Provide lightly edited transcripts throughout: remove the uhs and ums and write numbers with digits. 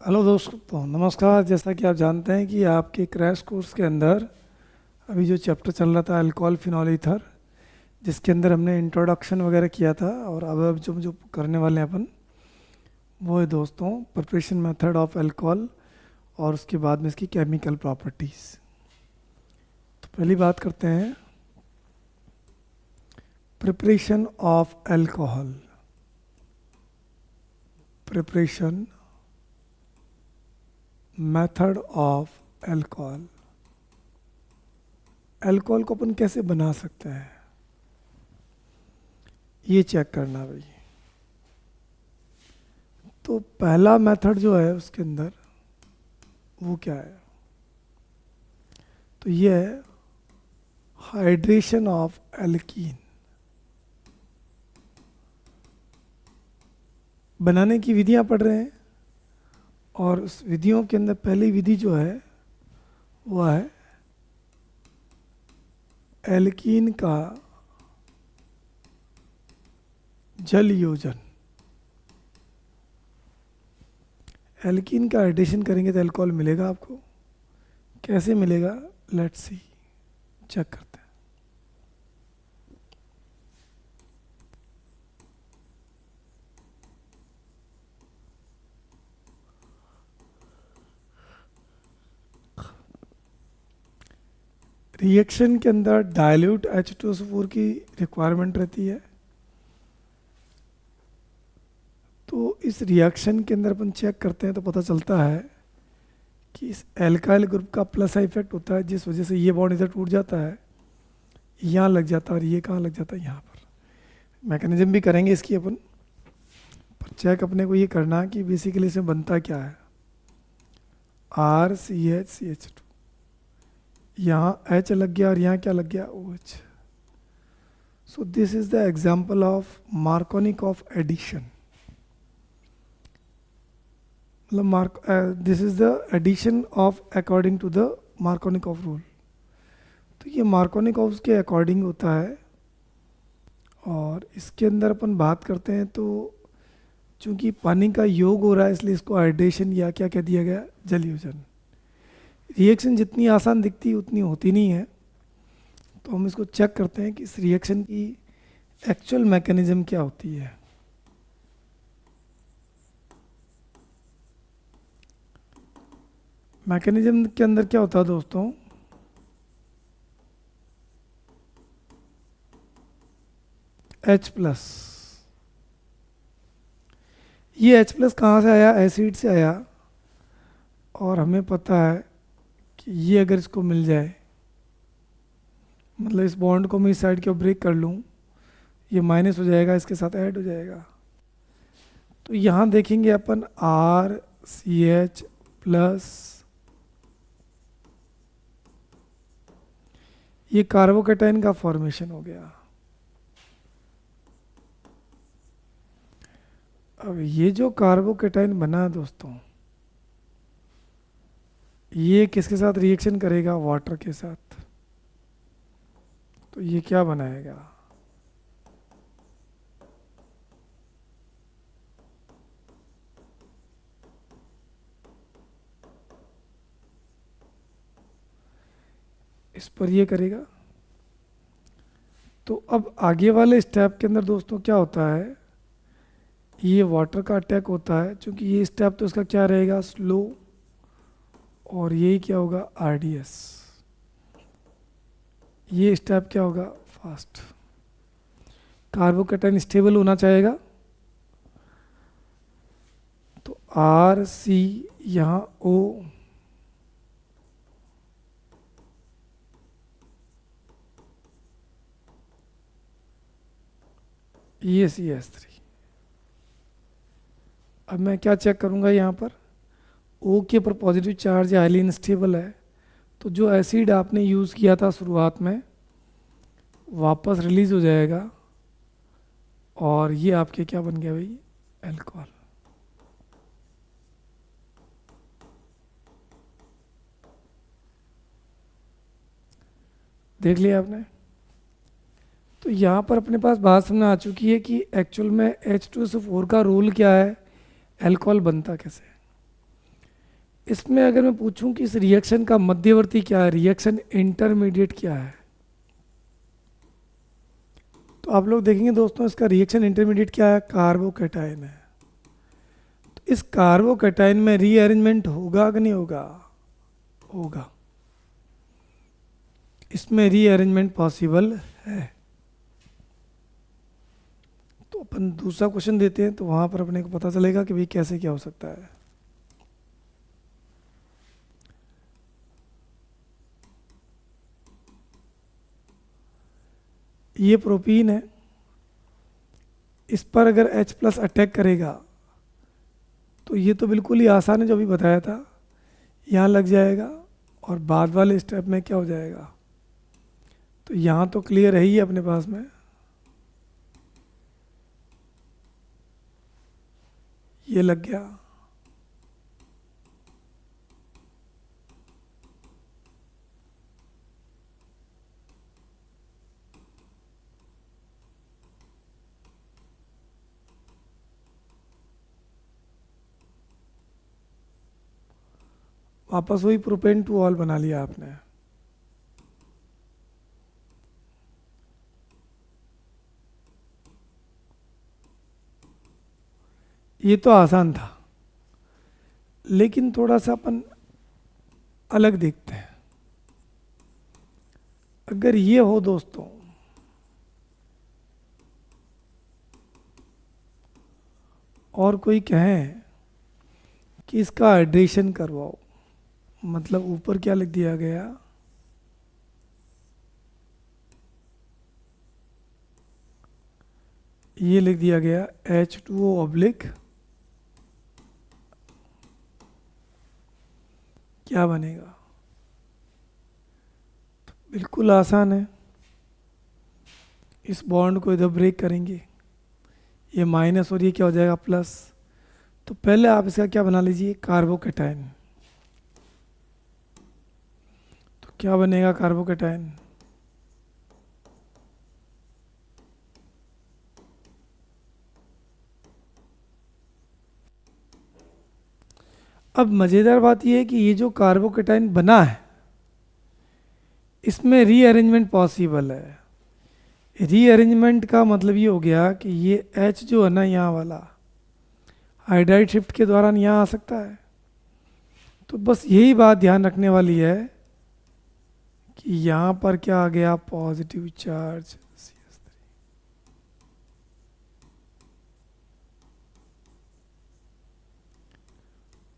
Hello दोस्तों, नमस्कार। जैसा कि आप जानते हैं कि आपके क्रैश कोर्स के अंदर अभी जो चैप्टर चल रहा था अल्कोहल फिनॉल ईथर, जिसके अंदर हमने इंट्रोडक्शन वगैरह किया था, और अब जो जो करने वाले हैं अपन वो है दोस्तों प्रिपरेशन मेथड ऑफ अल्कोहल और उसके बाद में इसकी केमिकल प्रॉपर्टीज़। तो पहली बात करते हैं preparation of alcohol. Preparation method of alcohol. Alcohol को अपन कैसे बना सकते हैं ये चेक करना भाई। तो पहला मेथड जो है उसके अंदर वो क्या है, तो ये है हाइड्रेशन ऑफ एल्कीन। बनाने की विधियां पढ़ रहे हैं, और उस विधियों के अंदर पहली विधि जो है वो है एल्कीन का जल योजन। एल्कीन का एडिशन करेंगे तो अल्कोहल मिलेगा आपको। कैसे मिलेगा, लेट्स सी, चेक करते हैं। रिएक्शन के अंदर डाइल्यूट H2SO4 की रिक्वायरमेंट रहती है। तो इस रिएक्शन के अंदर अपन चेक करते हैं तो पता चलता है कि इस एल्काइल ग्रुप का प्लस इफेक्ट होता है, जिस वजह से ये बॉन्ड इधर टूट जाता है, यहाँ लग जाता है, और ये कहाँ लग जाता है, यहाँ पर। मैकेनिज्म भी करेंगे इसकी अपन, पर चेक अपने को ये करना है कि बेसिकली इसमें बनता क्या है। RCH CH2, यहाँ H लग गया और यहाँ क्या लग गया, OH। So this is the example of Markovnikov of addition. मतलब this is the addition of according to the Markovnikov of rule. तो ये मार्कोनिक ऑफ के अकॉर्डिंग होता है, और इसके अंदर अपन बात करते हैं तो चूंकि पानी का योग हो रहा है इसलिए इसको हाइड्रेशन या क्या कह दिया गया, जल योजन। रिएक्शन जितनी आसान दिखती उतनी होती नहीं है। तो हम इसको चेक करते हैं कि इस रिएक्शन की एक्चुअल मैकेनिज्म क्या होती है। मैकेनिज्म के अंदर क्या होता है दोस्तों, H+। ये H+ कहाँ से आया, एसिड से आया। और हमें पता है कि ये अगर इसको मिल जाए, मतलब इस बॉन्ड को मैं इस साइड के ब्रेक कर लूँ, ये माइनस हो जाएगा, इसके साथ ऐड हो जाएगा। तो यहाँ देखेंगे अपन RCH+, ये कार्बोकेटाइन का फॉर्मेशन हो गया। अब ये जो कार्बोकेटाइन बना दोस्तों, ये किसके साथ रिएक्शन करेगा, वाटर के साथ। तो ये क्या बनाएगा, इस पर ये करेगा। तो अब आगे वाले स्टेप के अंदर दोस्तों क्या होता है, ये वाटर का अटैक होता है। क्योंकि ये स्टेप तो इसका क्या रहेगा, स्लो, और यही क्या होगा, RDS। ये स्टेप क्या होगा, फास्ट। कार्बोकेटाइन स्टेबल होना चाहेगा, तो RC यहाँ O, ये CH3। अब मैं क्या चेक करूँगा, यहाँ पर O के ऊपर पॉजिटिव चार्ज है, हाईली अनस्टेबल है। तो जो एसिड आपने यूज़ किया था शुरुआत में वापस रिलीज हो जाएगा, और ये आपके क्या बन गया भाई, अल्कोहल। देख लिया आपने। तो यहाँ पर अपने पास बात समझ आ चुकी है कि एक्चुअल में H2SO4 का रोल क्या है, अल्कोहल बनता कैसे है। इसमें अगर मैं पूछूं कि इस रिएक्शन का मध्यवर्ती क्या है, रिएक्शन इंटरमीडिएट क्या है, तो आप लोग देखेंगे दोस्तों इसका रिएक्शन इंटरमीडिएट क्या है, कार्बोकैटायन है। तो इस कार्बोकैटायन में रीअरेंजमेंट होगा कि नहीं होगा, होगा। इसमें रीअरेंजमेंट पॉसिबल है। तो अपन दूसरा क्वेश्चन देते हैं, तो वहां पर अपने को पता चलेगा कि भाई कैसे क्या हो सकता है। ये प्रोटीन है, इस पर अगर H प्लस अटैक करेगा तो ये तो बिल्कुल ही आसान है, जो अभी बताया था, यहाँ लग जाएगा और बाद वाले स्टेप में क्या हो जाएगा। तो यहाँ तो क्लियर है ही अपने पास में, ये लग गया। वापस वही प्रोपेन टू ऑल बना लिया आपने। ये तो आसान था, लेकिन थोड़ा सा अपन अलग देखते हैं। अगर ये हो दोस्तों, और कोई कहे कि इसका हाइड्रेशन करवाओ, मतलब ऊपर क्या लिख दिया गया, ये लिख दिया गया H2O ऑब्लिक, क्या बनेगा। तो बिल्कुल आसान है, इस बॉन्ड को इधर ब्रेक करेंगे, ये माइनस और ये क्या हो जाएगा प्लस। तो पहले आप इसका क्या बना लीजिए, कार्बोकैटायन। तो क्या बनेगा कार्बोकैटायन, अब मज़ेदार बात यह है कि ये जो कार्बोकैटायन बना है इसमें रीअरेंजमेंट पॉसिबल है। रीअरेंजमेंट का मतलब ये हो गया कि ये H जो है ना यहाँ वाला, हाइड्राइड शिफ्ट के दौरान यहाँ आ सकता है। तो बस यही बात ध्यान रखने वाली है कि यहाँ पर क्या आ गया, positive charge CH3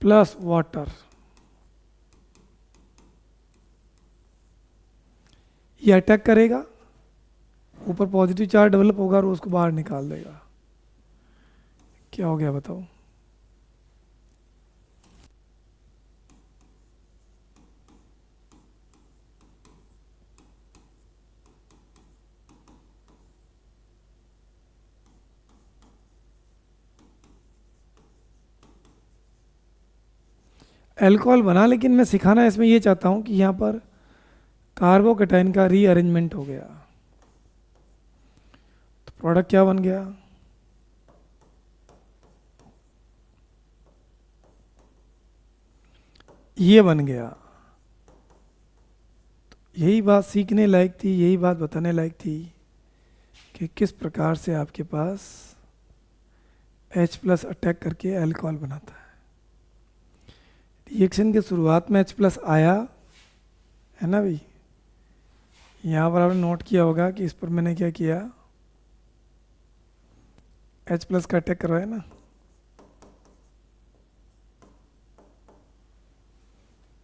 plus water, ये अटैक करेगा, ऊपर पॉजिटिव चार्ज डेवलप होगा और उसको बाहर निकाल देगा। क्या हो गया बताओ, अल्कोहल बना, लेकिन मैं सिखाना इसमें ये चाहता हूँ कि यहाँ पर कार्बोकैटायन का रीअरेंजमेंट हो गया, तो प्रोडक्ट क्या बन गया, ये बन गया। तो यही बात सीखने लायक थी, यही बात बताने लायक थी कि किस प्रकार से आपके पास H प्लस अटैक करके अल्कोहल बनाता है। रिएक्शन के शुरुआत में H प्लस आया है ना भाई, यहाँ पर आपने नोट किया होगा कि इस पर मैंने क्या किया, H प्लस का अटैक करवाया ना,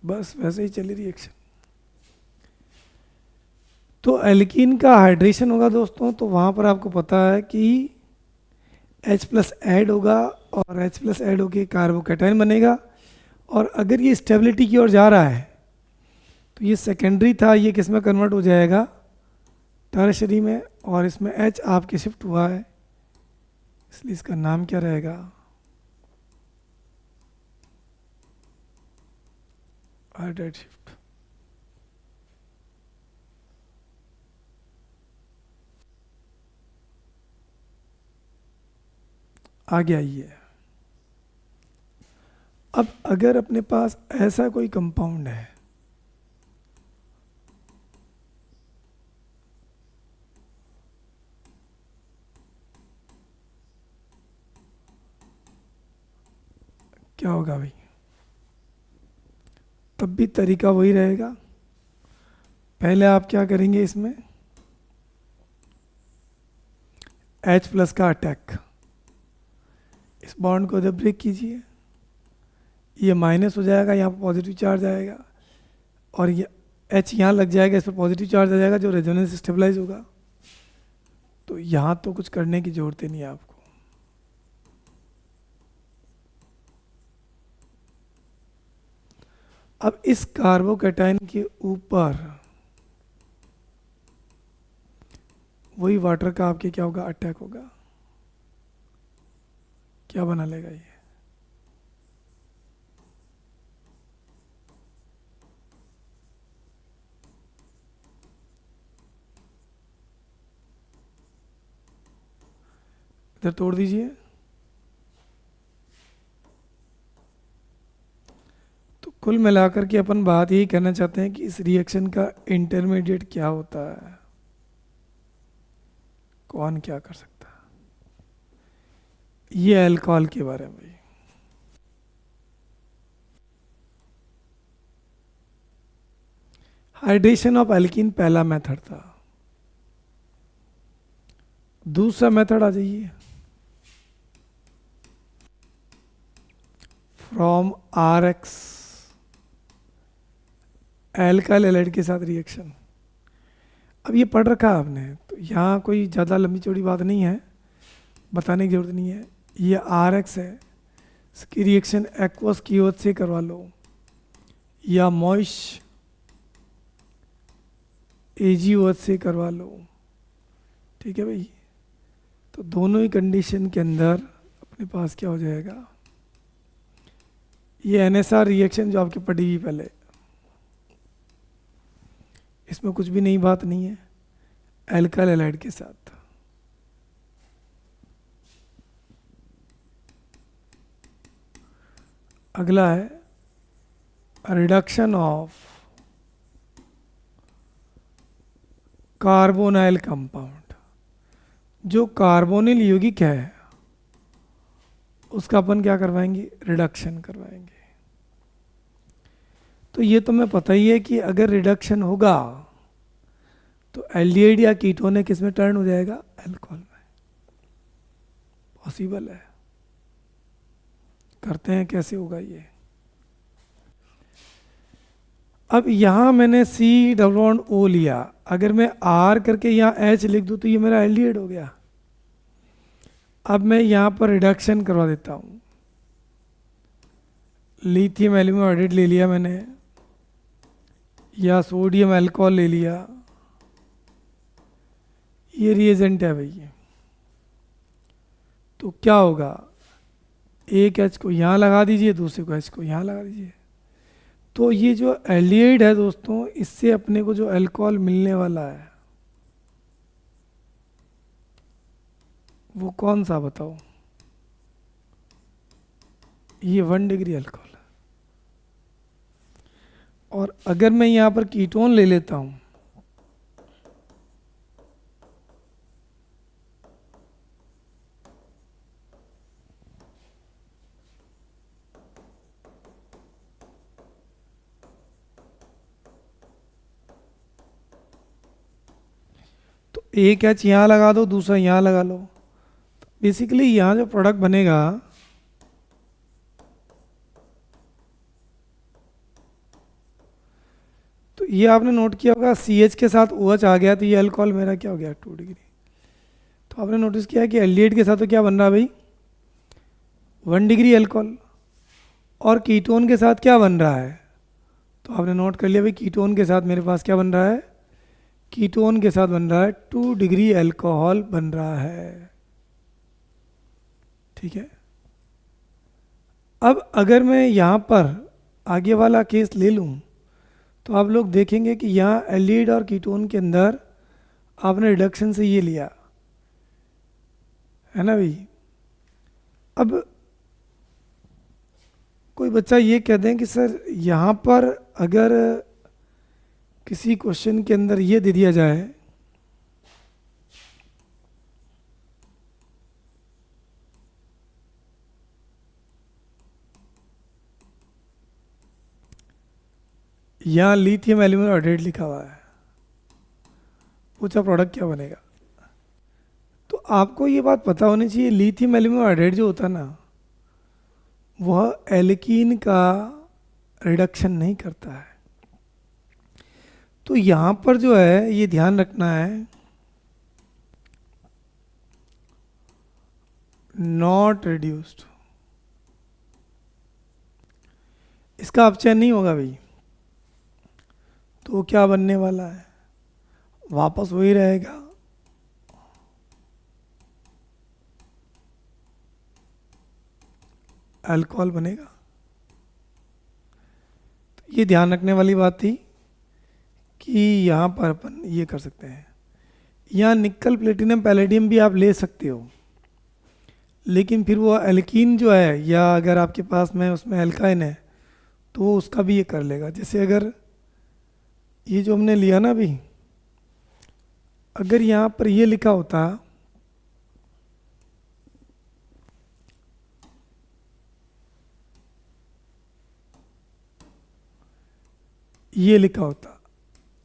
बस वैसे ही चली रिएक्शन। तो एल्कीन का हाइड्रेशन होगा दोस्तों, तो वहाँ पर आपको पता है कि H प्लस ऐड होगा और H प्लस ऐड होके कार्बोकैटायन बनेगा। और अगर ये स्टेबिलिटी की ओर जा रहा है तो ये सेकेंडरी था, ये किस में कन्वर्ट हो जाएगा, टर्शरी में, और इसमें H आपके शिफ्ट हुआ है, इसलिए इसका नाम क्या रहेगा, हाइड्राइड शिफ्ट। आगे आइए, अब अगर अपने पास ऐसा कोई कंपाउंड है, क्या होगा भाई? तब भी तरीका वही रहेगा। पहले आप क्या करेंगे, इसमें H+ का अटैक, इस बॉन्ड को जब ब्रेक कीजिए, ये माइनस हो जाएगा, यहाँ पर पॉजिटिव चार्ज आएगा, और ये H यहाँ लग जाएगा, इस पर पॉजिटिव चार्ज आ जाएगा जो रेजोनेंस स्टेबलाइज होगा। तो यहाँ तो कुछ करने की जरूरत ही नहीं है आपको। अब इस कार्बोकैटायन के ऊपर वही वाटर का आपके क्या होगा, अटैक होगा। क्या बना लेगा ये? इधर तोड़ दीजिए। तो कुल मिलाकर के अपन बात यही कहना चाहते हैं कि इस रिएक्शन का इंटरमीडिएट क्या होता है, कौन क्या कर सकता है, ये अल्कोहल के बारे में। हाइड्रेशन ऑफ एल्कीन पहला मेथड था। दूसरा मेथड आ जाइए, फ्रॉम RX एल्काइल हैलाइड के साथ रिएक्शन। अब ये पढ़ रखा है आपने, तो यहाँ कोई ज़्यादा लंबी चौड़ी बात नहीं है, बताने की जरूरत नहीं है। ये RX है, इसकी रिएक्शन एक्वस की ओर से करवा लो या मॉइस्ट AgOH से करवा लो, ठीक है भाई। तो दोनों ही कंडीशन के अंदर अपने पास क्या हो जाएगा, ये NSR रिएक्शन जो आपकी पढ़ी हुई पहले, इसमें कुछ भी नई बात नहीं है, एल्काइल हैलाइड के साथ। अगला है रिडक्शन ऑफ कार्बोनाइल कंपाउंड। जो कार्बोनिल यौगिक है उसका अपन क्या करवाएंगे, रिडक्शन करवाएंगे। तो ये तो मैं पता ही है कि अगर रिडक्शन होगा तो एल्डिहाइड या कीटोन किस में टर्न हो जाएगा, अल्कोहल में। पॉसिबल है, करते हैं कैसे होगा ये। अब यहां मैंने C+O लिया, अगर मैं R करके यहाँ H लिख दूं तो ये मेरा एल्डिहाइड हो गया। अब मैं यहां पर रिडक्शन करवा देता हूं, लिथियम एल्यूमिनियम हाइड्रेट ले लिया मैंने, या सोडियम अल्कोहल ले लिया, ये रिएजेंट है भाई। तो क्या होगा, एक H को यहाँ लगा दीजिए, दूसरे को H को यहाँ लगा दीजिए। तो ये जो एल्डिहाइड है दोस्तों, इससे अपने को जो अल्कोहल मिलने वाला है वो कौन सा बताओ, ये 1 डिग्री अल्कोहल है। और अगर मैं यहाँ पर कीटोन ले लेता हूँ, तो एक H यहाँ लगा दो, दूसरा यहाँ लगा लो, तो बेसिकली यहाँ जो प्रोडक्ट बनेगा तो ये आपने नोट किया होगा, CH के साथ OH आ गया तो ये अल्कोहल मेरा क्या हो गया, 2 डिग्री। तो आपने नोटिस किया कि एल्डिहाइड के साथ तो क्या बन रहा है भाई, 1 डिग्री अल्कोहल। और कीटोन के साथ क्या बन रहा है, तो आपने नोट कर लिया भाई, कीटोन के साथ मेरे पास क्या बन रहा है, कीटोन के साथ बन रहा है 2 डिग्री अल्कोहल बन रहा है, ठीक है। अब अगर मैं यहाँ पर आगे वाला केस ले लूँ तो आप लोग देखेंगे कि यहाँ एल्डिहाइड और कीटोन के अंदर आपने रिडक्शन से ये लिया है ना भाई। अब कोई बच्चा ये कहते हैं कि सर यहाँ पर अगर किसी क्वेश्चन के अंदर ये दे दिया जाए यहाँ लिथियम एल्यूमिनियम हाइड्रेट लिखा हुआ है, पूछा प्रोडक्ट क्या बनेगा। तो आपको ये बात पता होनी चाहिए, लिथियम एल्यूमिनियम हाइड्रेट जो होता है ना, वह एल्कीन का रिडक्शन नहीं करता है। तो यहाँ पर जो है ये ध्यान रखना है, नॉट रिड्यूस्ड, इसका अपचयन नहीं होगा भाई। तो क्या बनने वाला है, वापस वही रहेगा, अल्कोहल बनेगा। तो ये ध्यान रखने वाली बात थी कि यहाँ पर अपन ये कर सकते हैं। यहाँ निकल प्लेटिनम पैलेडियम भी आप ले सकते हो, लेकिन फिर वो एल्कीन जो है, या अगर आपके पास में उसमें एल्काइन है तो वो उसका भी ये कर लेगा। जैसे अगर ये जो हमने लिया ना अभी, अगर यहाँ पर ये लिखा होता, ये लिखा होता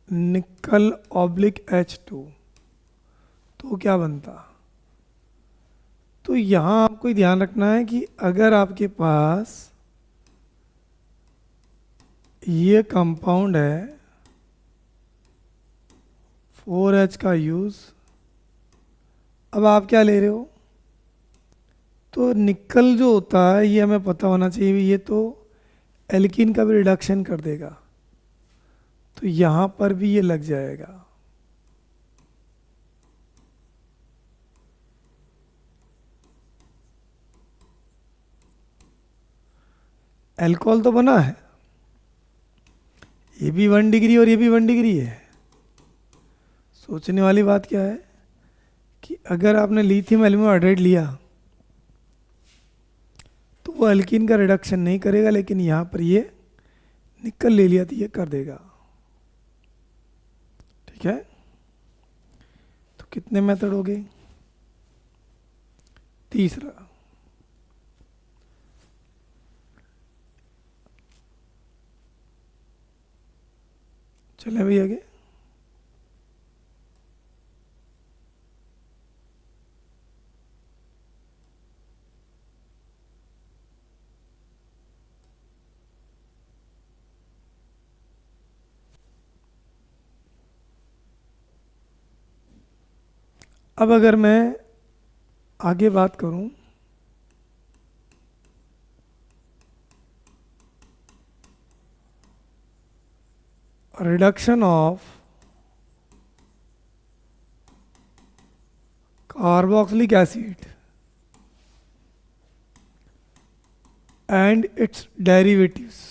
निकल ऑब्लिक H2, तो क्या बनता। तो यहाँ आपको ध्यान रखना है कि अगर आपके पास ये कंपाउंड है 4H का यूज, अब आप क्या ले रहे हो, तो निकल जो होता है ये हमें पता होना चाहिए, ये तो एल्कीन का भी रिडक्शन कर देगा, तो यहाँ पर भी ये लग जाएगा। अल्कोहल तो बना है, ये भी 1 डिग्री और ये भी 1 डिग्री है। सोचने वाली बात क्या है कि अगर आपने लिथियम एल्यूमिनियम हाइड्रेट लिया तो वो एल्कीन का रिडक्शन नहीं करेगा, लेकिन यहाँ पर ये निकल ले लिया तो ये कर देगा। ठीक है, तो कितने मेथड हो गए, तीसरा। चले भाई आगे। अब अगर मैं आगे बात करूं, reduction of carboxylic acid and its derivatives,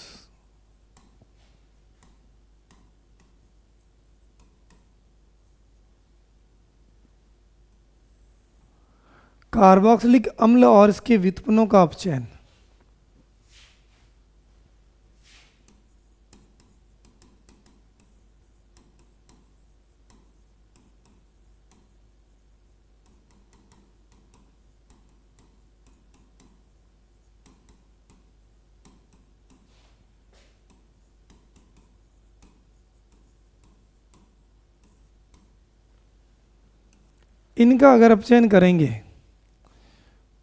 carboxylic अम्ल और इसके व्युत्पन्नों का अपचयन। इनका अगर अपचयन करेंगे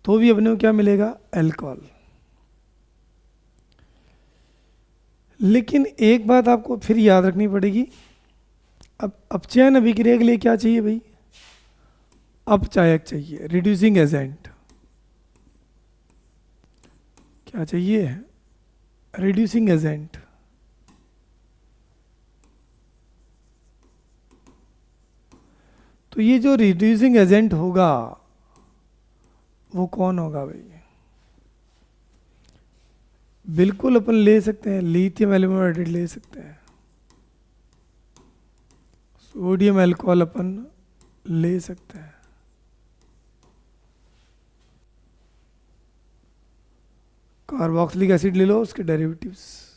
तो भी अपने को क्या मिलेगा, अल्कोहल। लेकिन एक बात आपको फिर याद रखनी पड़ेगी, अब अपचयन अभिक्रिया के लिए क्या चाहिए भाई, अपचायक चाहिए, रिड्यूसिंग एजेंट। क्या चाहिए, रिड्यूसिंग एजेंट। तो ये जो रिड्यूसिंग एजेंट होगा वो कौन होगा भाई, बिल्कुल अपन ले सकते हैं, लिथियम एल्यूमिनियम हाइड्रेट ले सकते हैं, सोडियम अल्कोहल अपन ले सकते हैं। कार्बोक्सिलिक एसिड ले लो, उसके डेरिवेटिव्स।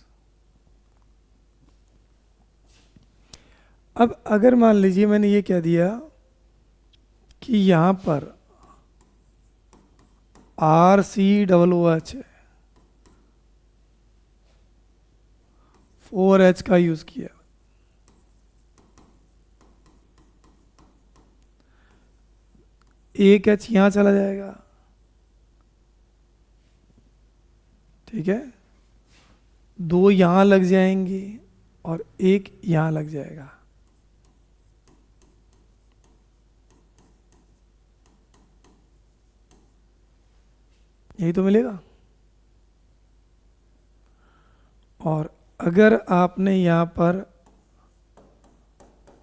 अब अगर मान लीजिए मैंने ये कह दिया कि यहाँ पर RC OOH है, 4H का यूज किया, एक H यहाँ चला जाएगा, ठीक है, दो यहाँ लग जाएंगे और एक यहाँ लग जाएगा। यही तो मिलेगा। और अगर आपने यहाँ पर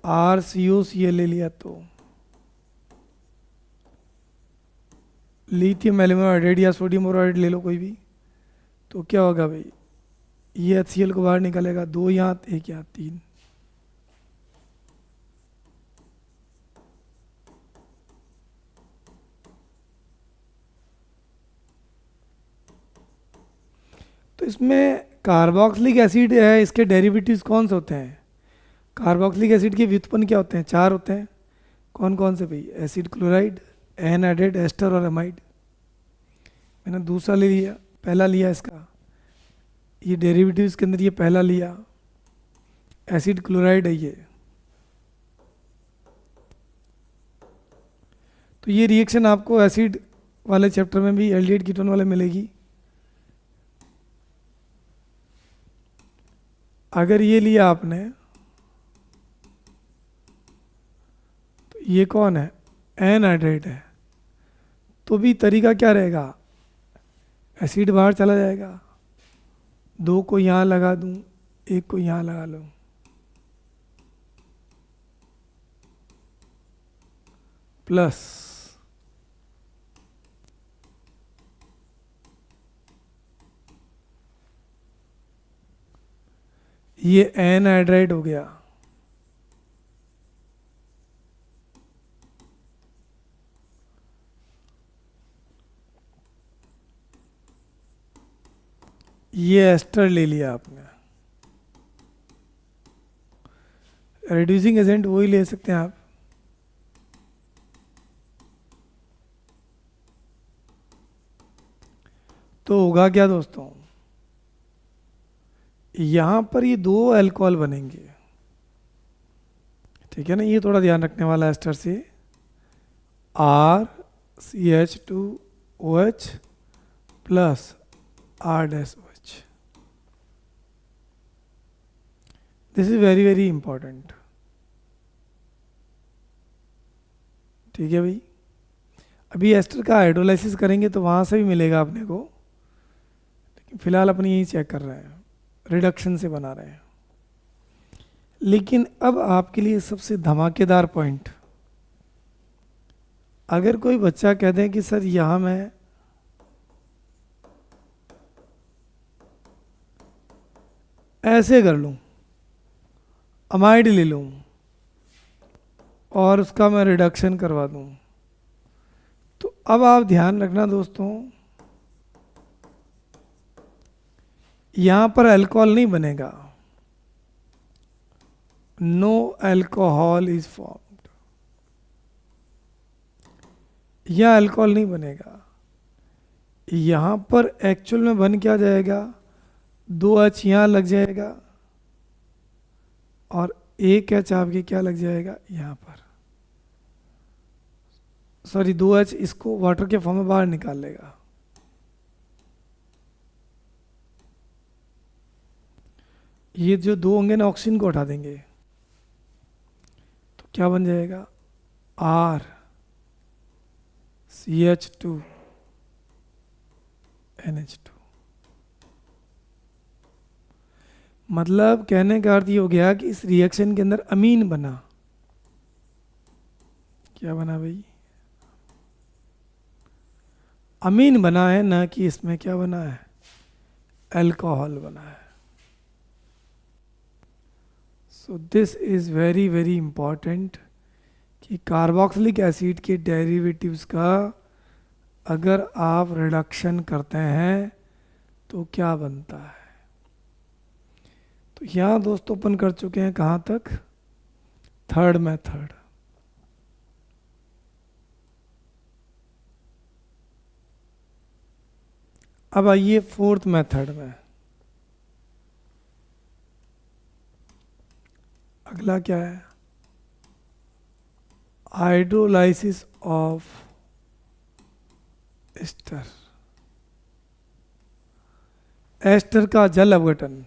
RCOCl ले लिया तो लिथियम एल्यूमिनियम हाइड्राइड या सोडियम बोराइड ले लो कोई भी, तो क्या होगा भाई, ये HCl को बाहर निकलेगा, दो यहाँ एक यहाँ तीन। तो इसमें कार्बोक्सिलिक एसिड है, इसके डेरिवेटिव्स कौन से होते हैं? कार्बोक्सिलिक एसिड के व्युत्पन्न क्या होते हैं? चार होते हैं। कौन कौन से भाई? एसिड क्लोराइड, एनहाइड्रेट, एस्टर और एमाइड। मैंने दूसरा ले लिया, पहला लिया इसका, ये डेरिवेटिव्स के अंदर ये पहला लिया, एसिड क्लोराइड है ये। तो ये रिएक्शन आपको एसिड वाले चैप्टर में भी एल्डिहाइड कीटोन वाले मिलेगी। अगर ये लिया आपने तो ये कौन है? एनहाइड्रेट है, तो भी तरीका क्या रहेगा? एसिड बाहर चला जाएगा, दो को यहाँ लगा दूं, एक को यहाँ लगा लूं, प्लस ये एनहाइड्राइड हो गया, ये एस्टर ले लिया आपने। रिड्यूसिंग एजेंट वही ले सकते हैं आप। तो होगा क्या दोस्तों, यहां पर ये दो अल्कोहल बनेंगे, ठीक है ना, ये थोड़ा ध्यान रखने वाला है एस्टर से। RCH2OH plus R-OH, this is very very important, ठीक है भाई। अभी एस्टर का हाइड्रोलाइसिस करेंगे तो वहां से भी मिलेगा अपने को, लेकिन फिलहाल अपनी यही चेक कर रहे हैं, रिडक्शन से बना रहे हैं। लेकिन अब आपके लिए सबसे धमाकेदार पॉइंट, अगर कोई बच्चा कह दे कि सर यहां मैं ऐसे कर लूं, अमाइड ले लूं और उसका मैं रिडक्शन करवा दूं, तो अब आप ध्यान रखना दोस्तों, यहां पर अल्कोहल नहीं बनेगा, नो अल्कोहल इज फॉर्म्ड, यह अल्कोहल नहीं बनेगा। यहां पर एक्चुअल में बन क्या जाएगा, दो H यहां लग जाएगा और एक H आपके क्या लग जाएगा यहां पर, सॉरी दो H इसको वाटर के फॉर्म में बाहर निकाल लेगा। ये जो दो होंगे ना, ऑक्सीजन को हटा देंगे, तो क्या बन जाएगा, RCH2NH2। मतलब कहने का अर्थ ये हो गया कि इस रिएक्शन के अंदर अमीन बना, क्या बना भाई, अमीन बना है, ना कि इसमें क्या बना है, अल्कोहल बना है। So this is very very important कि कार्बोक्सिलिक एसिड के डेरिवेटिव्स का अगर आप रिडक्शन करते हैं तो क्या बनता है? तो यहाँ दोस्तों अपन कर चुके हैं कहाँ तक? Third method. अब आइए फोर्थ मेथड में। अगला क्या है? Hydrolysis of ester. एस्टर का जल अपघटन।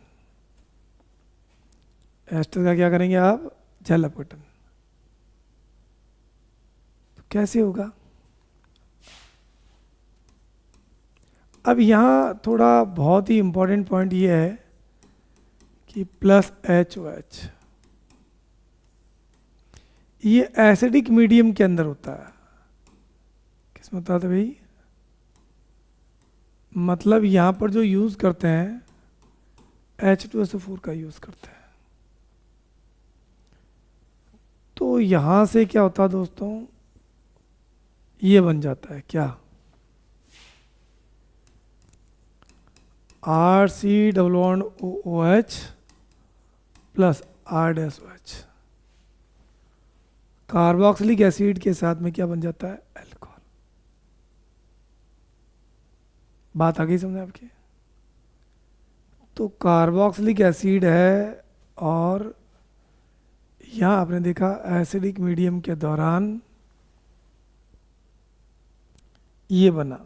एस्टर का क्या करेंगे आप? जल अपघटन। तो कैसे होगा? अब यहाँ थोड़ा बहुत ही इंपॉर्टेंट पॉइंट ये है कि प्लस HOH ये एसिडिक मीडियम के अंदर होता है। किसमें होता था भाई? मतलब यहाँ पर जो यूज़ करते हैं H2SO4 का यूज़ करते हैं। तो यहाँ से क्या होता है दोस्तों? ये बन जाता है क्या? RC=OOH plus R-OH। Carboxylic acid के साथ में क्या बन जाता है? अल्कोहल। बात आ गई समझ आपकी? तो कार्बोक्सिलिक एसिड है और यहाँ आपने देखा एसिडिक मीडियम के दौरान ये बना।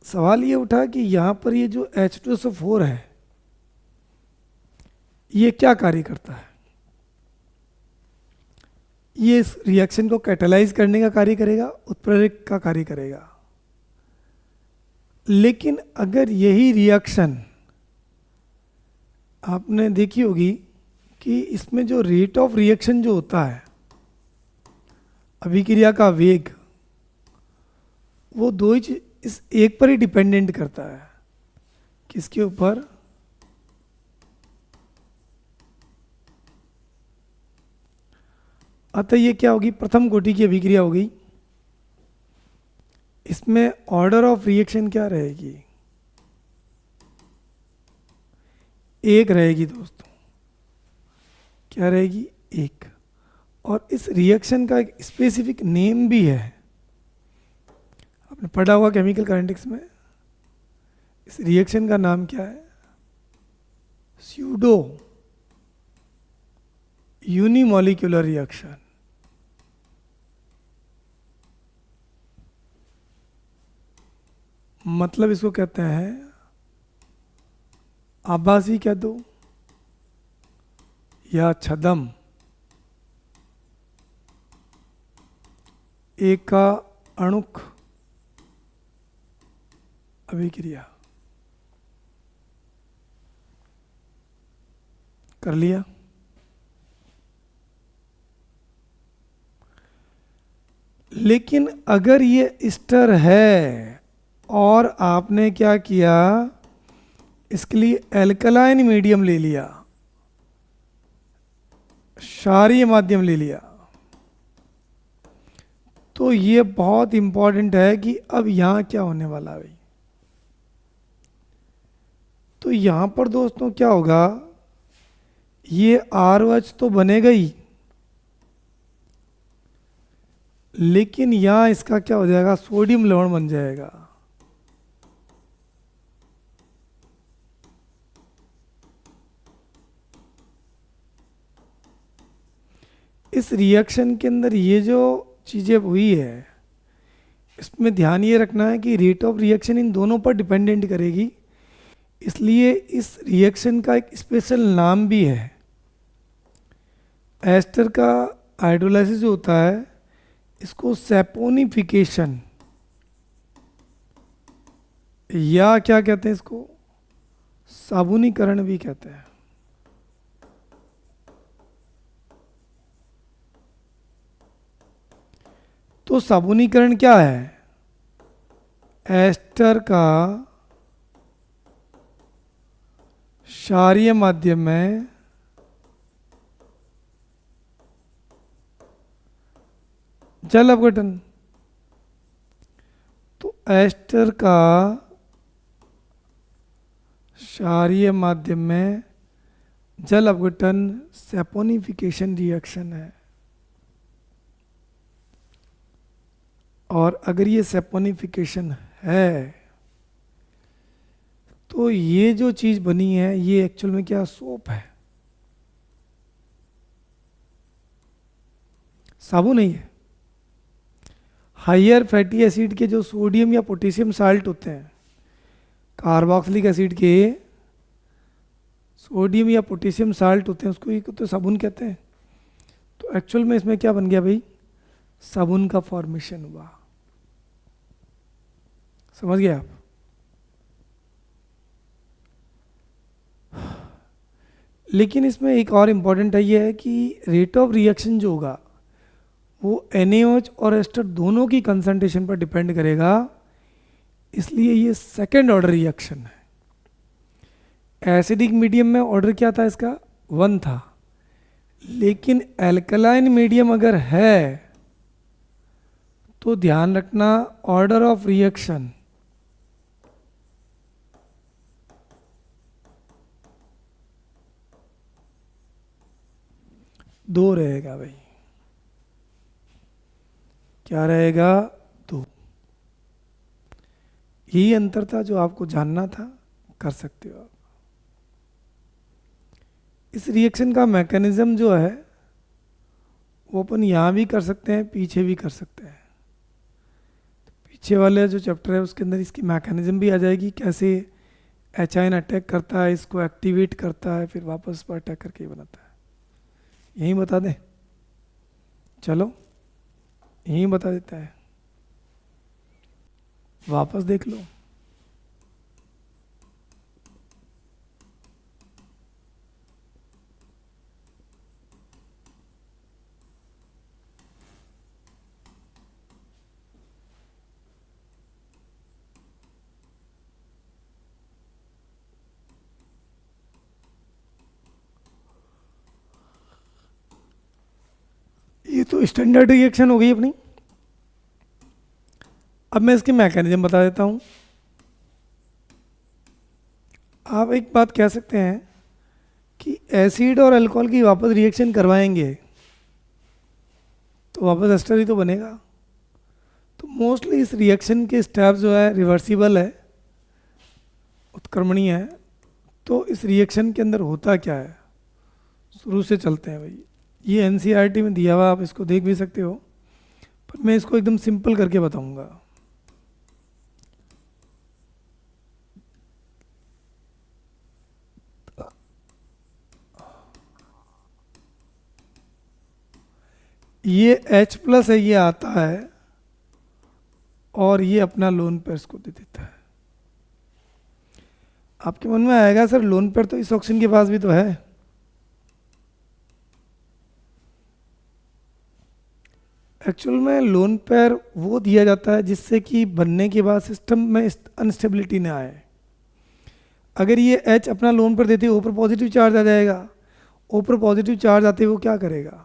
सवाल ये उठा कि यहाँ पर ये जो H2SO4 है ये क्या कार्य करता है? ये इस रिएक्शन को कैटेलाइज करने का कार्य करेगा, उत्प्रेरक का कार्य करेगा। लेकिन अगर यही रिएक्शन आपने देखी होगी कि इसमें जो रेट ऑफ रिएक्शन जो होता है, अभिक्रिया का वेग, वो दो ही इस एक पर ही डिपेंडेंट करता है। किसके ऊपर? अतः ये क्या होगी? प्रथम कोटि की अभिक्रिया होगी। इसमें ऑर्डर ऑफ रिएक्शन क्या रहेगी? एक रहेगी दोस्तों। क्या रहेगी? एक। और इस रिएक्शन का एक स्पेसिफिक नेम भी है, आपने पढ़ा होगा केमिकल काइनेटिक्स में। इस रिएक्शन का नाम क्या है? Pseudo unimolecular reaction. मतलब इसको कहते हैं आभासी कह दो या छदम एका अणुक अभिक्रिया। कर लिया? लेकिन अगर ये एस्टर है और आपने क्या किया, इसके लिए एल्कलाइन मीडियम ले लिया, क्षारीय माध्यम ले लिया, तो ये बहुत इंपॉर्टेंट है कि अब यहां क्या होने वाला है भाई। तो यहां पर दोस्तों क्या होगा? ये ROH तो बनेगा ही, लेकिन यहां इसका क्या हो जाएगा? सोडियम लवण बन जाएगा। इस रिएक्शन के अंदर ये जो चीज़ें हुई है, इसमें ध्यान ये रखना है कि रेट ऑफ रिएक्शन इन दोनों पर डिपेंडेंट करेगी। इसलिए इस रिएक्शन का एक स्पेशल नाम भी है। एस्टर का हाइड्रोलाइसिस जो होता है, इसको सैपोनिफिकेशन या क्या कहते हैं, इसको साबुनीकरण भी कहते हैं। तो साबुनीकरण क्या है? एस्टर का क्षारीय माध्यम में जल अपघटन। तो एस्टर का क्षारीय माध्यम में जल अपघटन सैपोनिफिकेशन रिएक्शन है। और अगर ये सैपोनिफिकेशन है तो ये जो चीज बनी है ये एक्चुअल में क्या, सोप है, साबुन नहीं है। हाइयर फैटी एसिड के जो सोडियम या पोटेशियम साल्ट होते हैं, कार्बोक्सिलिक एसिड के सोडियम या पोटेशियम साल्ट होते हैं, उसको ही तो साबुन कहते हैं। तो एक्चुअल में इसमें क्या बन गया भाई, साबुन का फॉर्मेशन हुआ। समझ गए आप? लेकिन इसमें एक और इम्पॉर्टेंट है, ये है कि रेट ऑफ रिएक्शन जो होगा वो NaOH और एस्टर दोनों की कंसंट्रेशन पर डिपेंड करेगा, इसलिए ये सेकेंड ऑर्डर रिएक्शन है। एसिडिक मीडियम में ऑर्डर क्या था इसका, 1 था, लेकिन एल्कलाइन मीडियम अगर है तो ध्यान रखना ऑर्डर ऑफ रिएक्शन दो रहेगा भाई। क्या रहेगा, 2। यही अंतर था जो आपको जानना था, कर सकते हो आप। इस रिएक्शन का मैकेनिज्म जो है वो अपन यहाँ भी कर सकते हैं, पीछे भी कर सकते हैं। तो पीछे वाले जो चैप्टर है उसके अंदर इसकी मैकेनिज्म भी आ जाएगी, कैसे एचाइन अटैक करता है, इसको एक्टिवेट करता है, फिर वापस इस पर अटैक करके बनाता है। यही बता दें, चलो यही बता देता है, वापस देख लो। ये तो स्टैंडर्ड रिएक्शन हो गई अपनी। अब मैं इसके मैकेनिज्म बता देता हूं। आप एक बात कह सकते हैं कि एसिड और अल्कोहल की वापस रिएक्शन करवाएंगे तो वापस एस्टर ही तो बनेगा। तो मोस्टली इस रिएक्शन के स्टेप जो है रिवर्सिबल है, उत्क्रमणीय है। तो इस रिएक्शन के अंदर होता क्या है, शुरू से चलते हैं भाई। ये एनसीईआरटी में दिया हुआ, आप इसको देख भी सकते हो, पर मैं इसको एकदम सिंपल करके बताऊंगा। ये H+ है, ये आता है और ये अपना लोन पेयर को दे देता है। आपके मन में आएगा सर लोन पेयर तो इस ऑक्सीजन के पास भी तो है। एक्चुअल में लोन पेयर वो दिया जाता है जिससे कि बनने के बाद सिस्टम में अनस्टेबिलिटी ना आए। अगर ये H अपना लोन पेयर देते ऊपर पॉजिटिव चार्ज आ जाएगा, ऊपर पॉजिटिव चार्ज आते ही वो क्या करेगा,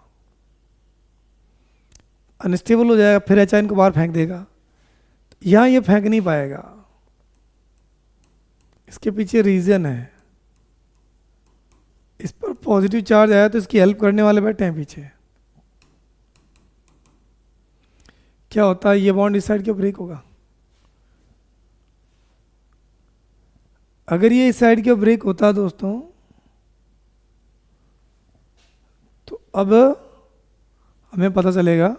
अनस्टेबल हो जाएगा, फिर H को बाहर फेंक देगा। यहाँ ये फेंक नहीं पाएगा, इसके पीछे रीजन है। इस पर पॉजिटिव चार्ज आया तो इसकी हेल्प करने वाले बैठे हैं पीछे। क्या होता है, ये बॉन्ड इस साइड क्यों ब्रेक होगा, अगर ये इस साइड क्यों ब्रेक होता दोस्तों, तो अब हमें पता चलेगा।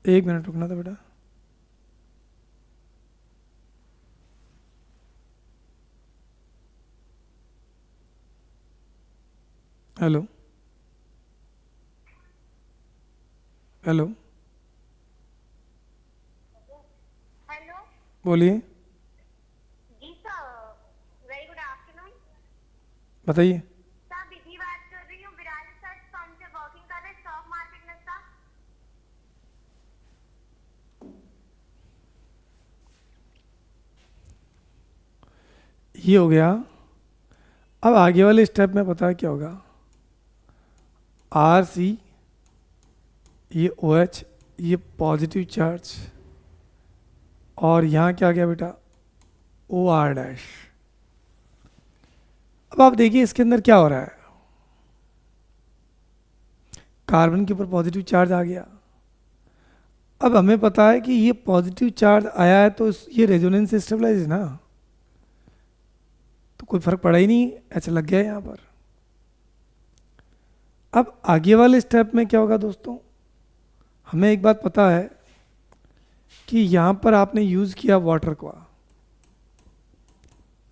1 मिनट रुकना था बेटा। हेलो हेलो हेलो बोलिए, जी सर, वेरी गुड आफ्टरनून। बताइए। सर विधि बात कर रही हूँ, विराज रिसर्च फर्म से वर्किंग कर रहे स्टॉक मार्केट में सर। ये हो गया। अब आगे वाले स्टेप में पता है क्या होगा, RC, ये OH, ये पॉजिटिव चार्ज, और यहाँ क्या गया बेटा, OR डैश। अब आप देखिए इसके अंदर क्या हो रहा है, कार्बन के ऊपर पॉजिटिव चार्ज आ गया। अब हमें पता है कि ये पॉजिटिव चार्ज आया है तो ये रेजोनेंस से स्टेबलाइज है ना, तो कोई फर्क पड़ा ही नहीं, ऐसा लग गया यहाँ पर। अब आगे वाले स्टेप में क्या होगा दोस्तों, हमें एक बात पता है कि यहाँ पर आपने यूज़ किया वाटर का,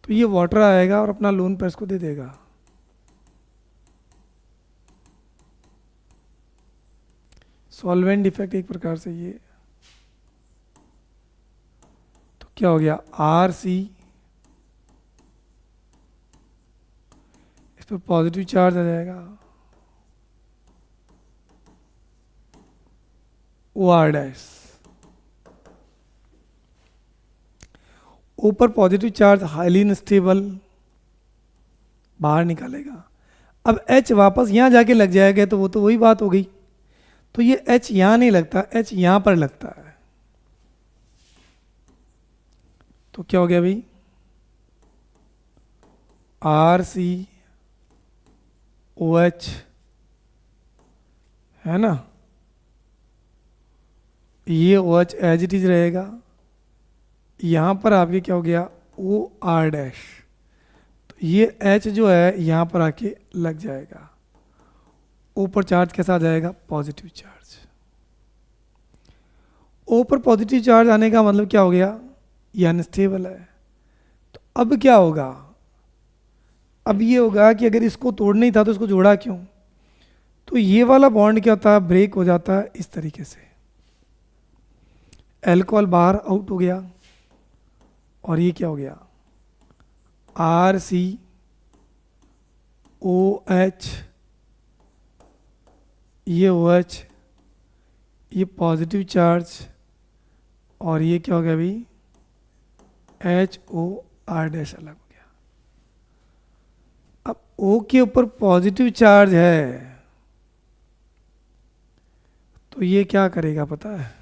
तो ये वाटर आएगा और अपना लोन पेयर्स को दे देगा। सॉल्वेंट इफेक्ट एक प्रकार से ये, तो क्या हो गया, आर सी, इस पर पॉजिटिव चार्ज आ जाएगा, ओ आर डैश, ऊपर पॉजिटिव चार्ज हाईली अनस्टेबल बाहर निकालेगा। अब H वापस यहाँ जाके लग जाएगा तो वो तो वही बात हो गई, तो ये H यहाँ नहीं लगता, H यहाँ पर लगता है। तो क्या हो गया भाई, आर सी ओ एच, है ना, ये O H as it is रहेगा, यहाँ पर आपके क्या हो गया, ओ आर डैश, तो ये एच जो है यहाँ पर आके लग जाएगा, ऊपर चार्ज कैसा आ जाएगा, पॉजिटिव चार्ज। ऊपर पॉजिटिव चार्ज आने का मतलब क्या हो गया, ये अनस्टेबल है। तो अब क्या होगा, अब ये होगा कि अगर इसको तोड़ना ही था तो इसको जोड़ा क्यों, तो ये वाला बॉन्ड क्या होता है, ब्रेक हो जाता है इस तरीके से, अल्कोहल बाहर आउट हो गया, और ये क्या हो गया, आर सी ओ एच, ये ओ एच, ये पॉजिटिव चार्ज, और ये क्या हो गया भाई, एच ओ आर डैश अलग हो गया। अब O के ऊपर पॉजिटिव चार्ज है तो ये क्या करेगा पता है,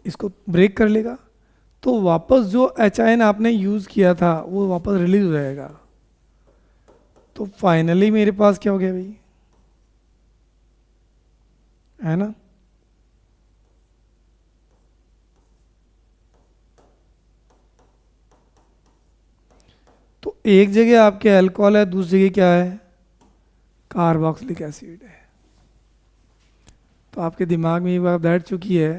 इसको ब्रेक कर लेगा, तो वापस जो एच आयन आपने यूज किया था वो वापस रिलीज हो जाएगा। तो फाइनली मेरे पास क्या हो गया भाई, है ना, तो एक जगह आपके अल्कोहल है, दूसरी जगह क्या है, कार्बोक्सिलिक एसिड है। तो आपके दिमाग में ये बात बैठ चुकी है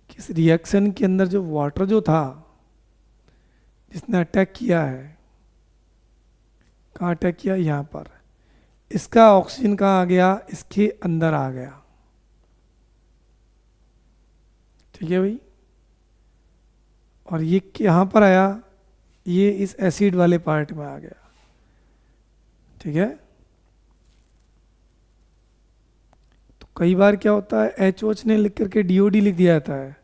कि इस रिएक्शन के अंदर जो वाटर जो था जिसने अटैक किया है, कहाँ अटैक किया, यहाँ पर, इसका ऑक्सीजन कहाँ आ गया, इसके अंदर आ गया, ठीक है भाई, और ये यहाँ पर आया, ये इस एसिड वाले पार्ट में आ गया, ठीक है। तो कई बार क्या होता है, एच OH ने लिख करके DOD लिख दिया जाता है,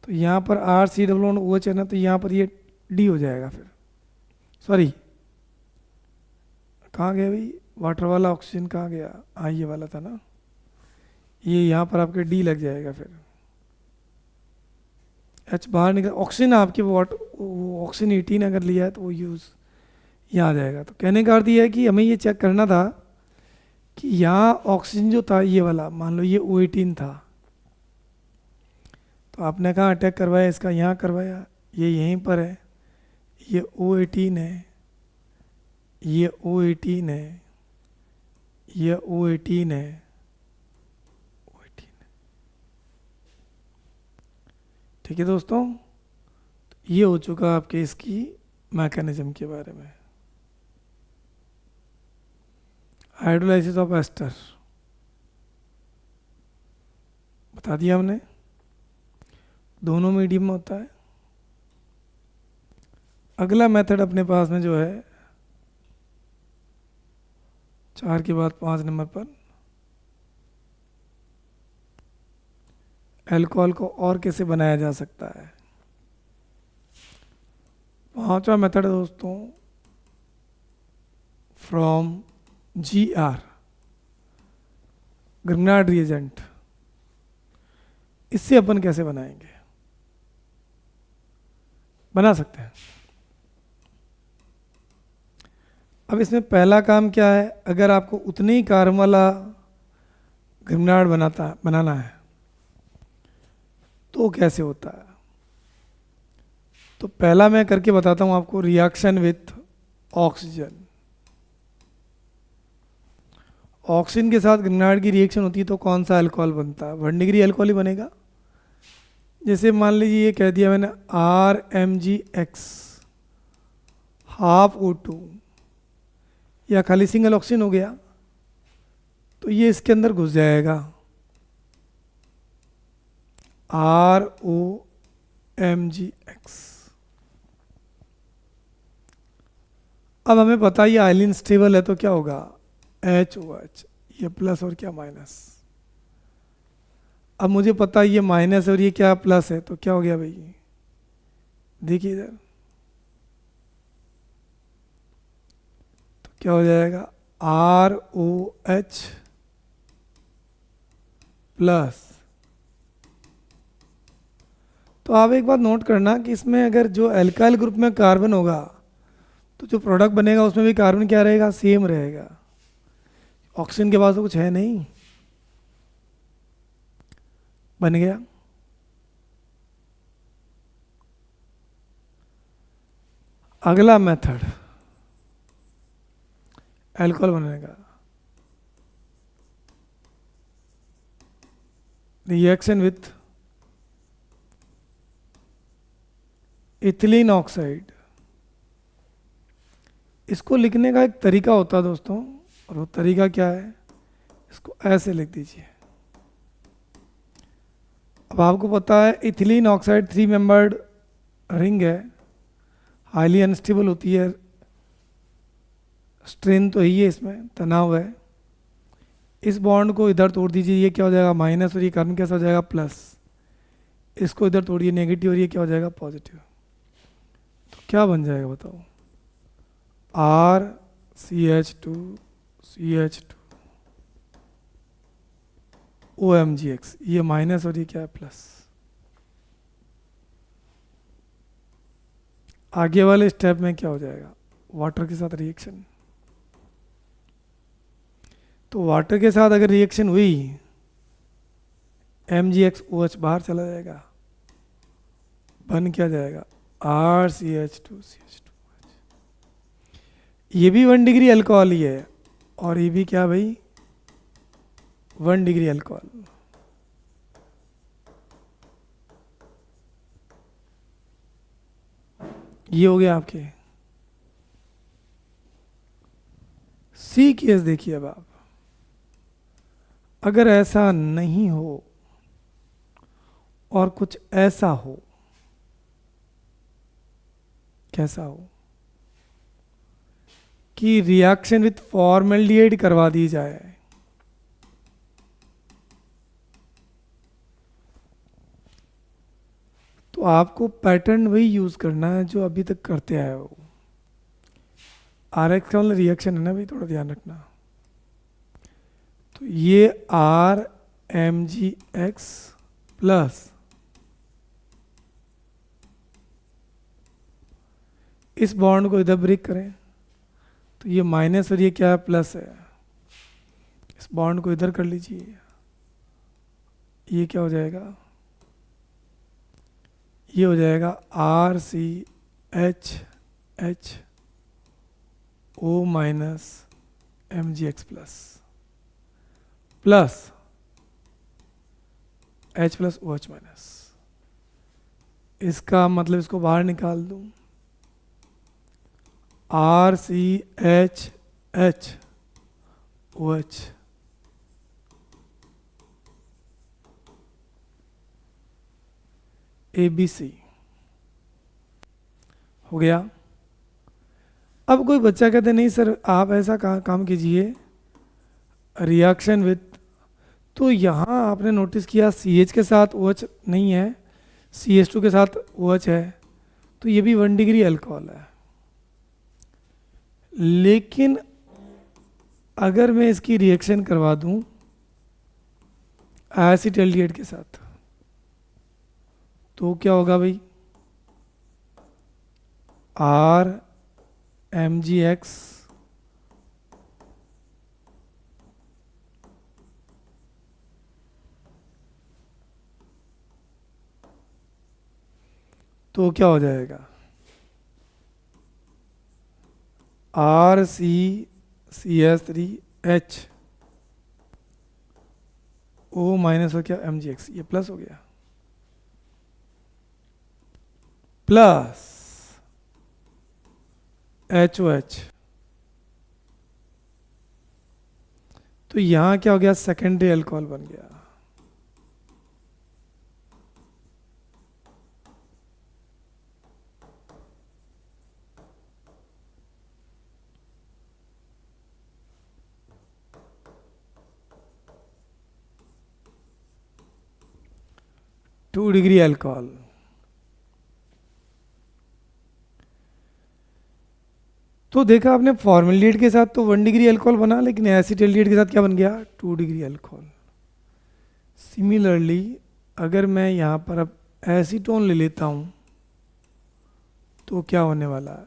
तो यहाँ पर RCOOH है ना, तो यहाँ पर ये D हो जाएगा, फिर सॉरी कहाँ गया भाई, वाटर वाला ऑक्सीजन कहाँ गया, हाँ ये वाला था ना, ये यहाँ पर आपके D लग जाएगा, फिर H बाहर निकल, ऑक्सीजन आपके वो ऑक्सीजन 18 अगर लिया है तो वो यूज़ यहाँ आ जाएगा। तो कहने का अर्थ ये है कि हमें ये चेक करना था कि यहाँ ऑक्सीजन जो था ये वाला, मान लो ये O18 था, तो आपने कहाँ अटैक करवाया, इसका यहाँ करवाया, ये यहीं पर है, ये O18 है, ये O18 है, ये O18 है, O18, ठीक है दोस्तों। तो ये हो चुका आपके इसकी मैकेनिज्म के बारे में, हाइड्रोलाइसिस ऑफ एस्टर बता दिया हमने, दोनों मीडियम में होता है। अगला मेथड अपने पास में जो है 4 के बाद 5 नंबर पर, अल्कोहल को और कैसे बनाया जा सकता है। 5वां मेथड है दोस्तों, फ्रॉम GR, ग्रिग्नार्ड रिएजेंट, इससे अपन कैसे बनाएंगे, बना सकते हैं। अब इसमें पहला काम क्या है, अगर आपको उतने ही कार्बन वाला ग्रिमनार्ड बनाना है तो कैसे होता है। तो पहला मैं करके बताता हूं आपको, रिएक्शन विथ ऑक्सीजन। ऑक्सीजन के साथ ग्रिमनार्ड की रिएक्शन होती है तो कौन सा अल्कोहल बनता है, 1 डिग्री अल्कोहल ही बनेगा। जैसे मान लीजिए ये कह दिया मैंने RMgX हाफ O2, या खाली सिंगल ऑक्सीजन हो गया, तो ये इसके अंदर घुस जाएगा ROMgX। अब हमें पता है ये आइलिन स्टेबल है तो क्या होगा, HOH, ये प्लस और क्या माइनस। अब मुझे पता है ये माइनस और ये क्या प्लस है, तो क्या हो गया भाई, देखिए इधर तो क्या हो जाएगा ROH प्लस। तो आप एक बात नोट करना कि इसमें अगर जो एल्काइल ग्रुप में कार्बन होगा तो जो प्रोडक्ट बनेगा उसमें भी कार्बन क्या रहेगा, सेम रहेगा। ऑक्सीजन के पास तो कुछ है नहीं, बन गया। अगला मेथड अल्कोहल बनाने का, रिएक्शन विथ इथिलीन ऑक्साइड। इसको लिखने का एक तरीका होता है दोस्तों, और वो तरीका क्या है, इसको ऐसे लिख दीजिए। अब आपको पता है इथिलीन ऑक्साइड 3 मेंबर्ड रिंग है, हाईली अनस्टेबल होती है, स्ट्रेन तो ही है, इसमें तनाव है। इस बॉन्ड को इधर तोड़ दीजिए, ये क्या हो जाएगा माइनस, और ये कार्बन कैसा हो जाएगा प्लस। इसको इधर तोड़िए नेगेटिव, और ये क्या हो जाएगा पॉजिटिव। तो क्या बन जाएगा बताओ, RCH2CH2 OMgX, ये माइनस और ये क्या है प्लस। आगे वाले स्टेप में क्या हो जाएगा, वाटर के साथ रिएक्शन। तो वाटर के साथ अगर रिएक्शन हुई, MgXOH बाहर चला जाएगा, बन क्या जाएगा RCH2CH2। ये भी 1 डिग्री अल्कोहल ही है, और ये भी क्या भाई 1 डिग्री अल्कोहल। ये हो गया आपके सी केस। देखिए अब आप, अगर ऐसा नहीं हो और कुछ ऐसा हो, कैसा हो कि रिएक्शन विथ फॉर्मेल्डिहाइड करवा दी जाए, तो आपको पैटर्न वही यूज करना है जो अभी तक करते आए हो। RX का मतलब रिएक्शन है ना भाई, थोड़ा ध्यान रखना। तो ये RMgX प्लस इस बॉन्ड को इधर ब्रेक करें, तो ये माइनस और ये क्या है प्लस है। इस बॉन्ड को इधर कर लीजिए, ये क्या हो जाएगा, ये हो जाएगा RCHHO minus MgX plus plus H plus OH minus. इसका मतलब इसको बाहर निकाल दूं, RCHHOH ABC हो गया। अब कोई बच्चा कहते नहीं सर आप ऐसा काम कीजिए, रिएक्शन विथ, तो यहाँ आपने नोटिस किया CH के साथ OH नहीं है, CH2 के साथ OH है, तो ये भी 1 डिग्री अल्कोहल है। लेकिन अगर मैं इसकी रिएक्शन करवा दूं एसिटाल्डिहाइड के साथ, तो क्या होगा भाई, RMgX तो क्या हो जाएगा, RCCH3H O माइनस हो क्या MgX, ये प्लस हो गया, प्लस HOH। तो यहां क्या हो गया, सेकेंडरी अल्कोहल बन गया। Two degree alcohol. तो देखा आपने फॉर्मेल्डिहाइड के साथ तो 1 डिग्री अल्कोहल बना, लेकिन एसिटाल्डिहाइड के साथ क्या बन गया, 2 डिग्री अल्कोहल। सिमिलरली अगर मैं यहाँ पर अब एसीटोन ले लेता हूँ तो क्या होने वाला है,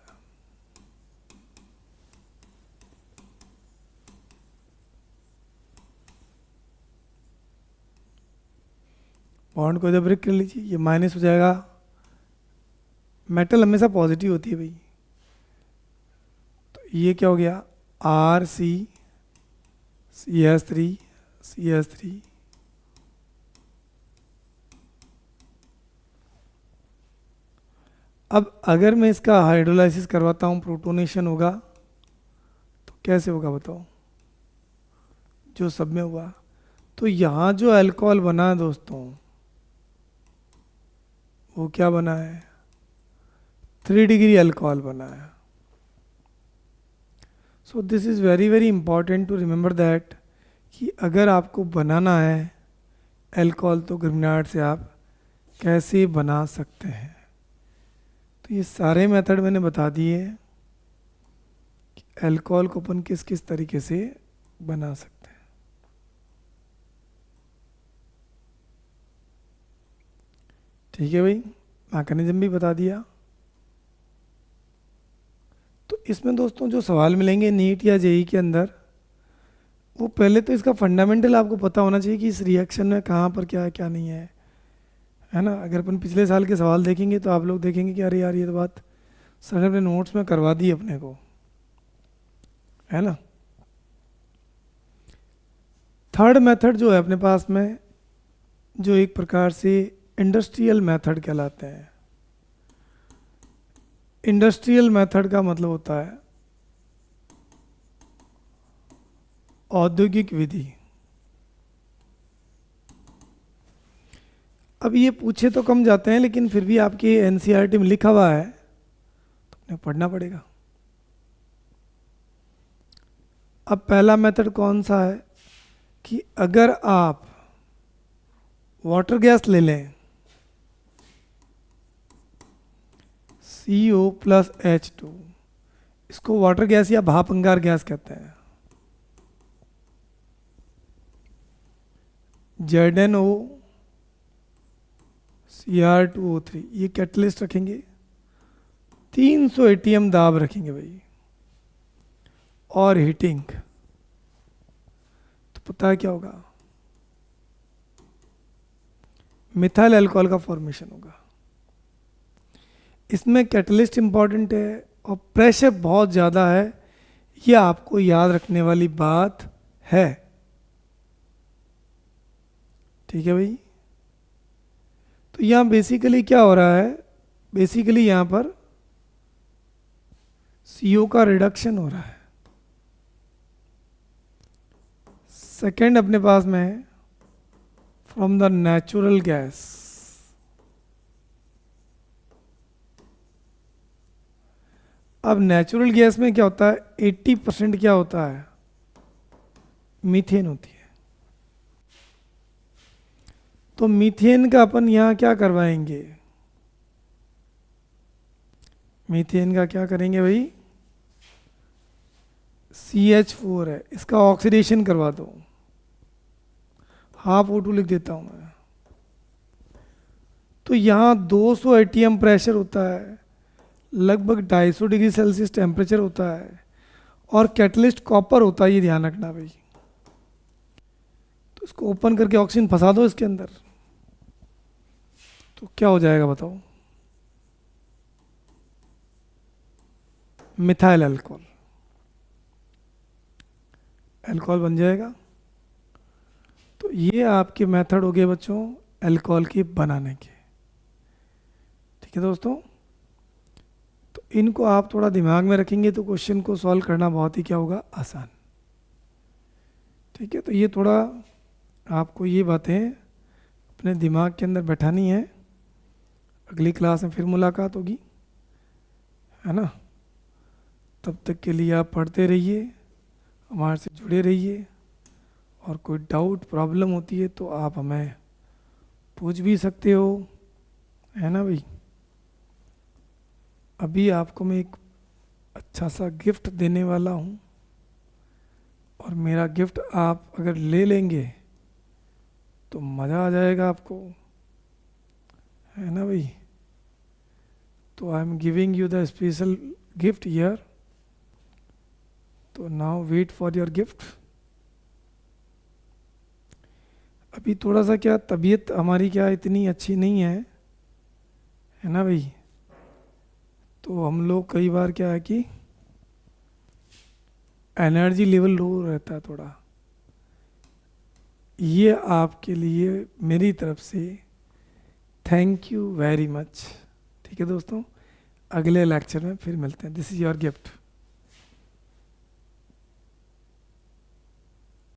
बॉन्ड को इधर ब्रेक कर लीजिए, ये माइनस हो जाएगा। मेटल हमेशा पॉजिटिव होती है भाई, तो ये क्या हो गया, RCCH3CH3। अब अगर मैं इसका हाइड्रोलाइसिस करवाता हूँ, प्रोटोनेशन होगा तो कैसे होगा बताओ, जो सब में हुआ। तो यहाँ जो अल्कोहल बना है दोस्तों, वो क्या बना है, 3 डिग्री अल्कोहल बना है। So this is very very important to remember that कि अगर आपको बनाना है अल्कोहल तो ग्रिग्नार्ड से आप कैसे बना सकते हैं। तो ये सारे मेथड मैंने बता दिए कि अल्कोहल को अपन किस किस तरीके से बना सकते हैं। ठीक है भाई, मैकेनिज्म भी बता दिया। तो इसमें दोस्तों जो सवाल मिलेंगे नीट या जेई के अंदर, वो पहले तो इसका फंडामेंटल आपको पता होना चाहिए कि इस रिएक्शन में कहाँ पर क्या है क्या नहीं है ना। अगर अपन पिछले साल के सवाल देखेंगे तो आप लोग देखेंगे कि अरे यार ये तो बात सर ने अपने नोट्स में करवा दी अपने को, है ना। थर्ड मेथड जो है अपने पास में, जो एक प्रकार से इंडस्ट्रियल मेथड कहलाते हैं। इंडस्ट्रियल मेथड का मतलब होता है औद्योगिक विधि। अब ये पूछे तो कम जाते हैं, लेकिन फिर भी आपके एनसीईआरटी में लिखा हुआ है तो अपने पढ़ना पड़ेगा। अब पहला मेथड कौन सा है कि अगर आप वाटर गैस ले लें, CO प्लस H2, इसको वाटर गैस या भाप अंगार गैस कहते हैं। ZnO Cr2O3, ये कैटलिस्ट रखेंगे, 300 ATM दाब रखेंगे भाई, और हीटिंग, तो पता है क्या होगा, मिथाइल अल्कोहल का फॉर्मेशन होगा। इसमें कैटलिस्ट इंपॉर्टेंट है और प्रेशर बहुत ज़्यादा है, ये आपको याद रखने वाली बात है। ठीक है भाई, तो यहाँ बेसिकली क्या हो रहा है, बेसिकली यहाँ पर CO का रिडक्शन हो रहा है। सेकेंड अपने पास में है फ्रॉम द नेचुरल गैस। अब नेचुरल गैस में क्या होता है, 80% क्या होता है, मीथेन होती है। तो मीथेन का अपन यहाँ क्या करवाएंगे, मीथेन का क्या करेंगे भाई, CH4 है, इसका ऑक्सीडेशन करवा दो, हाफ O2 लिख देता हूँ मैं। तो यहाँ 200 ATM प्रेशर होता है, लगभग 250 डिग्री सेल्सियस टेम्परेचर होता है, और कैटलिस्ट कॉपर होता है, ये ध्यान रखना भाई। तो इसको ओपन करके ऑक्सीजन फंसा दो इसके अंदर, तो क्या हो जाएगा बताओ, मिथाइल अल्कोहल, अल्कोहल बन जाएगा। तो ये आपके मेथड हो गए बच्चों अल्कोहल के बनाने के। ठीक है दोस्तों, तो इनको आप थोड़ा दिमाग में रखेंगे तो क्वेश्चन को सॉल्व करना बहुत ही क्या होगा, आसान। ठीक है, तो ये थोड़ा आपको ये बातें अपने दिमाग के अंदर बैठानी है। अगली क्लास में फिर मुलाकात होगी, है ना। तब तक के लिए आप पढ़ते रहिए, हमारे से जुड़े रहिए, और कोई डाउट प्रॉब्लम होती है तो आप हमें पूछ भी सकते हो, है ना भाई। अभी आपको मैं एक अच्छा सा गिफ्ट देने वाला हूँ, और मेरा गिफ्ट आप अगर ले लेंगे तो मज़ा आ जाएगा आपको, है ना भाई। तो I am giving you the special gift here, तो now wait for your gift. अभी थोड़ा सा क्या तबीयत हमारी क्या इतनी अच्छी नहीं है ना भाई। तो हम लोग कई बार क्या है कि एनर्जी लेवल लो रहता है थोड़ा। ये आपके लिए मेरी तरफ से थैंक यू वेरी मच। ठीक है दोस्तों, अगले लेक्चर में फिर मिलते हैं। This is your gift.